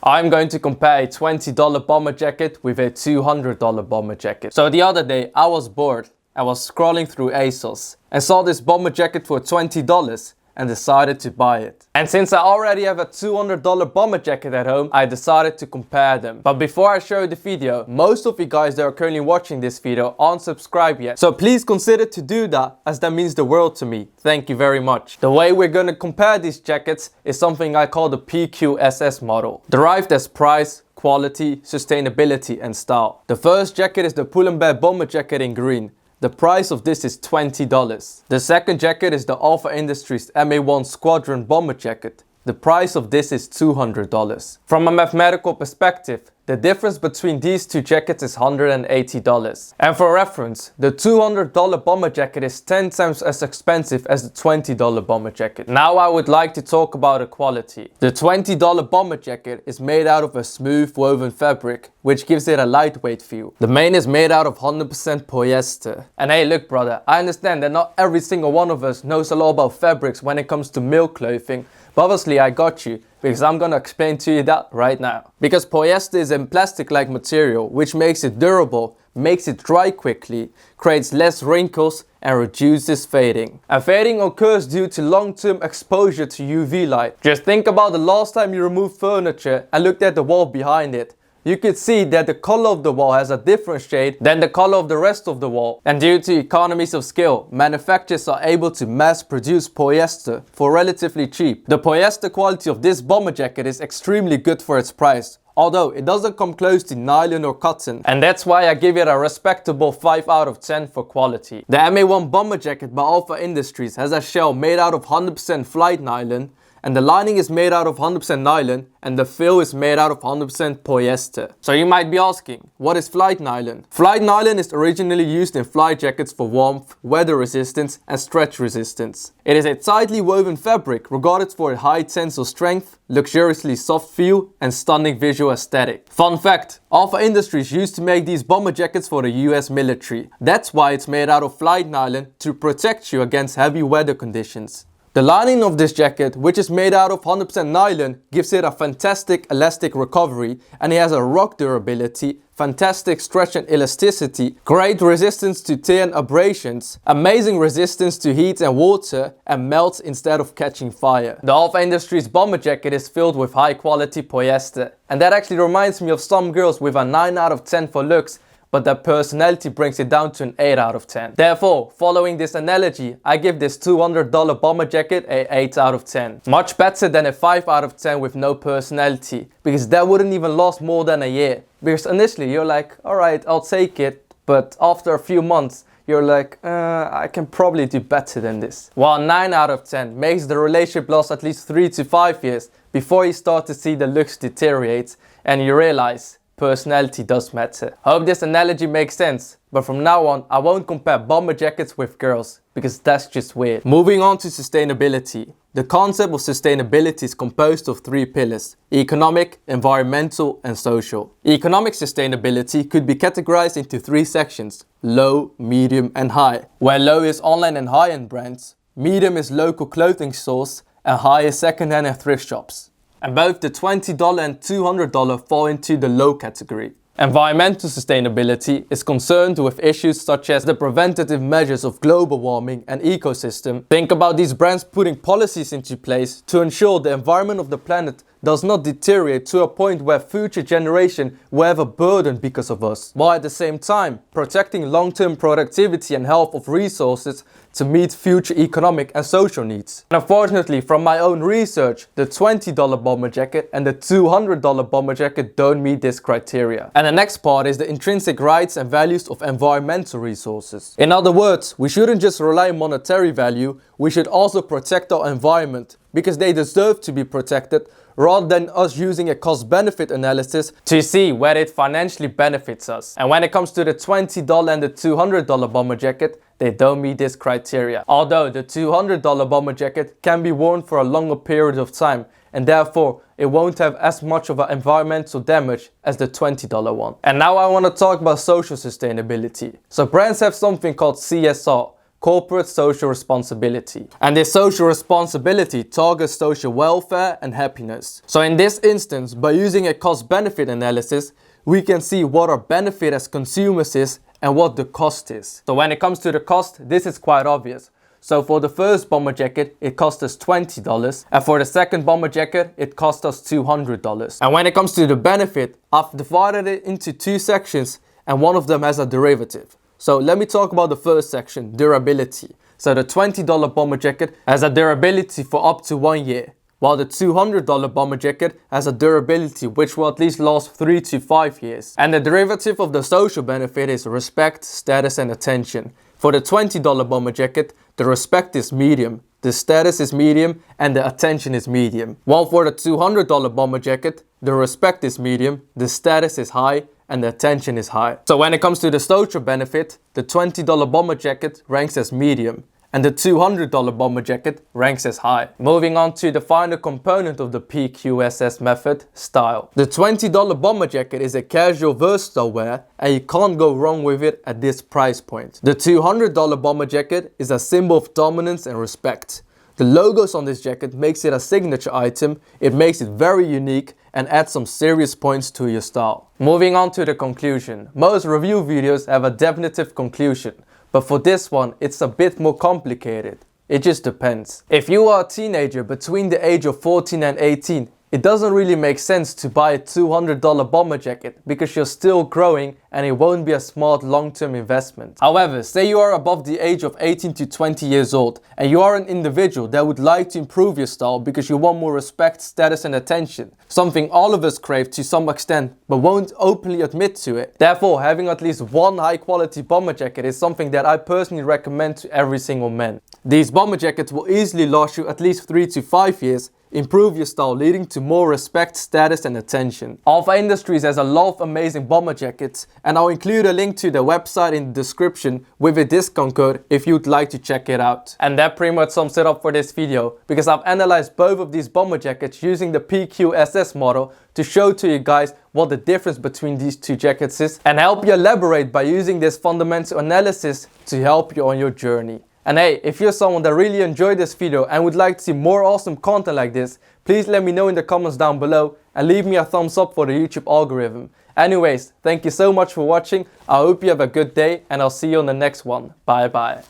I'm going to compare a $20 bomber jacket with a $200 bomber jacket. So the other day I was bored. I was scrolling through ASOS and saw this bomber jacket for $20 and decided to buy it. And since I already have a $200 bomber jacket at home, I decided to compare them. But before I show you the video, most of you guys that are currently watching this video aren't subscribed yet. So please consider to do that, as that means the world to me. Thank you very much. The way we're gonna compare these jackets is something I call the PQSS model, derived as price, quality, sustainability and style. The first jacket is the Pull&Bear bomber jacket in green. The price of this is $20. The second jacket is the Alpha Industries MA1 Squadron bomber jacket. The price of this is $200. From a mathematical perspective, the difference between these two jackets is $180. And for reference, the $200 bomber jacket is 10 times as expensive as the $20 bomber jacket. Now I would like to talk about the quality. The $20 bomber jacket is made out of a smooth woven fabric, which gives it a lightweight feel. The main is made out of 100% polyester. And hey, look brother, I understand that not every single one of us knows a lot about fabrics when it comes to male clothing, but obviously I got you, because I'm gonna explain to you that right now. Because polyester is a plastic-like material, which makes it durable, makes it dry quickly, creates less wrinkles and reduces fading. And fading occurs due to long-term exposure to UV light. Just think about the last time you removed furniture and looked at the wall behind it. You could see that the color of the wall has a different shade than the color of the rest of the wall. And due to economies of scale, manufacturers are able to mass produce polyester for relatively cheap. The polyester quality of this bomber jacket is extremely good for its price, although it doesn't come close to nylon or cotton. And that's why I give it a respectable 5 out of 10 for quality. The MA1 bomber jacket by Alpha Industries has a shell made out of 100% flight nylon, and the lining is made out of 100% nylon, and the fill is made out of 100% polyester. So you might be asking, what is flight nylon? Flight nylon is originally used in flight jackets for warmth, weather resistance and stretch resistance. It is a tightly woven fabric regarded for a high tensile strength, luxuriously soft feel and stunning visual aesthetic. Fun fact, Alpha Industries used to make these bomber jackets for the US military. That's why it's made out of flight nylon, to protect you against heavy weather conditions. The lining of this jacket, which is made out of 100% nylon, gives it a fantastic elastic recovery, and it has a rock durability, fantastic stretch and elasticity, great resistance to tear and abrasions, amazing resistance to heat and water, and melts instead of catching fire. The Alpha Industries bomber jacket is filled with high quality polyester, and that actually reminds me of some girls with a 9 out of 10 for looks, but their personality brings it down to an 8 out of 10. Therefore, following this analogy, I give this $200 bomber jacket a 8 out of 10. Much better than a 5 out of 10 with no personality, because that wouldn't even last more than a year. Because initially you're like, alright, I'll take it, but after a few months, you're like, I can probably do better than this. While 9 out of 10 makes the relationship last at least 3 to 5 years before you start to see the looks deteriorate and you realize personality does matter. Hope this analogy makes sense, but from now on I won't compare bomber jackets with girls, because that's just weird. Moving on to sustainability. The concept of sustainability is composed of 3 pillars: economic, environmental and social. Economic sustainability could be categorized into 3 sections: low, medium and high. Where low is online and high-end brands, medium is local clothing stores, and high is second-hand and thrift shops. And both the $20 and $200 fall into the low category. Environmental sustainability is concerned with issues such as the preventative measures of global warming and ecosystem. Think about these brands putting policies into place to ensure the environment of the planet does not deteriorate to a point where future generations will have a burden because of us, while at the same time protecting long-term productivity and health of resources to meet future economic and social needs. And unfortunately, from my own research, the $20 bomber jacket and the $200 bomber jacket don't meet this criteria. And the next part is the intrinsic rights and values of environmental resources. In other words, we shouldn't just rely on monetary value, we should also protect our environment, because they deserve to be protected, rather than us using a cost-benefit analysis to see whether it financially benefits us. And when it comes to the $20 and the $200 bomber jacket, they don't meet this criteria. Although the $200 bomber jacket can be worn for a longer period of time, and therefore it won't have as much of an environmental damage as the $20 one. And now I want to talk about social sustainability. So brands have something called CSR, corporate social responsibility. And this social responsibility targets social welfare and happiness. So in this instance, by using a cost-benefit analysis, we can see what our benefit as consumers is and what the cost is. So when it comes to the cost, this is quite obvious. So for the first bomber jacket, it cost us $20, and for the second bomber jacket, it cost us $200. And when it comes to the benefit, I've divided it into two sections, and one of them has a derivative. So let me talk about the first section, durability. So the $20 bomber jacket has a durability for up to 1 year, while the $200 bomber jacket has a durability which will at least last 3 to 5 years. And the derivative of the social benefit is respect, status and attention. For the $20 bomber jacket, the respect is medium, the status is medium, and the attention is medium. While for the $200 bomber jacket, the respect is medium, the status is high, and the attention is high. So when it comes to the social benefit, the $20 bomber jacket ranks as medium, and the $200 bomber jacket ranks as high. Moving on to the final component of the PQSS method, style. The $20 bomber jacket is a casual versatile wear, and you can't go wrong with it at this price point. The $200 bomber jacket is a symbol of dominance and respect. The logos on this jacket makes it a signature item, it makes it very unique and adds some serious points to your style. Moving on to the conclusion. Most review videos have a definitive conclusion. But for this one, it's a bit more complicated. It just depends. If you are a teenager between the age of 14 and 18, it doesn't really make sense to buy a $200 bomber jacket because you're still growing and it won't be a smart long-term investment. However, say you are above the age of 18 to 20 years old and you are an individual that would like to improve your style because you want more respect, status and attention. Something all of us crave to some extent but won't openly admit to it. Therefore, having at least one high quality bomber jacket is something that I personally recommend to every single man. These bomber jackets will easily last you at least 3 to 5 years, improve your style, leading to more respect, status and attention. Alpha Industries has a lot of amazing bomber jackets, and I'll include a link to their website in the description with a discount code if you'd like to check it out. And that pretty much sums it up for this video, because I've analyzed both of these bomber jackets using the PQSS model to show to you guys what the difference between these two jackets is and help you elaborate by using this fundamental analysis to help you on your journey. And hey, if you're someone that really enjoyed this video and would like to see more awesome content like this, please let me know in the comments down below and leave me a thumbs up for the YouTube algorithm. Anyways, thank you so much for watching. I hope you have a good day and I'll see you on the next one. Bye bye.